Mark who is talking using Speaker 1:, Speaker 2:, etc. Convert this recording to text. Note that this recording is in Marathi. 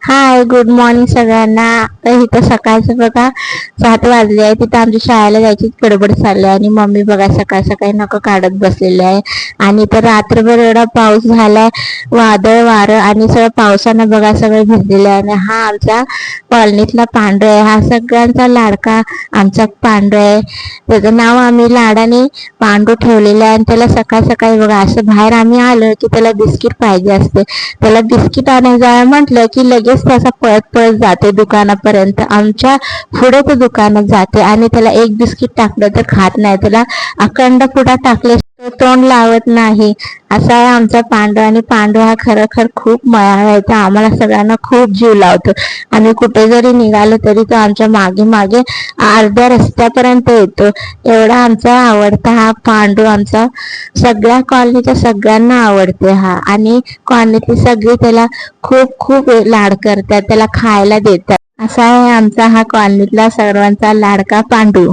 Speaker 1: हाय, गुड मॉर्निंग सगळ्यांना. तर इथं सकाळचं बघा 7 वाजले आहे. तिथं आमच्या शाळेला जायची गडबड चालली आहे आणि मम्मी बघा सकाळ सकाळी नखं काढत बसलेली आहे. आणि तर रात्रभर एवढा पाऊस झालाय, वादळ वारं आणि सगळं पावसानं बघा सगळं भिजलेलं आहे. आणि हा आमचा कॉलनीतला पांडू आहे. हा सगळ्यांचा लाडका आमचा पांडू आहे. त्याचं नाव आम्ही लाडाने पांडू ठेवलेलं आहे. आणि त्याला सकाळ सकाळी बघा असं बाहेर आम्ही आलो की त्याला बिस्किट पाहिजे असते. त्याला बिस्किट आणायचं म्हटलं की लगेच त्याचा पळत पळत जाते दुकानापर्यंत. आमच्या पुढे तो दुकानात जाते आणि त्याला एक बिस्किट टाकलं तर खात नाही. त्याला अखंड पुडा टाकले तोंड लावत नाही. असा आहे आमचा पांडू. आणि पांडू हा खरोखर खूप मायाळू आहे. तो आम्हाला सगळ्यांना खूप जीव लावतो. आम्ही कुठे जरी निघालो तरी तो आमच्या मागे मागे अर्ध्या रस्त्यापर्यंत येतो. एवढा आमचा आवडता हा पांडू. आमचा सगळ्या कॉलनीच्या सगळ्यांना आवडते हा. आणि कॉलनीतली सगळी त्याला खूप खूप लाड करतात, त्याला खायला देतात. असा आहे आमचा हा कॉलनीतला सर्वांचा लाडका पांडू.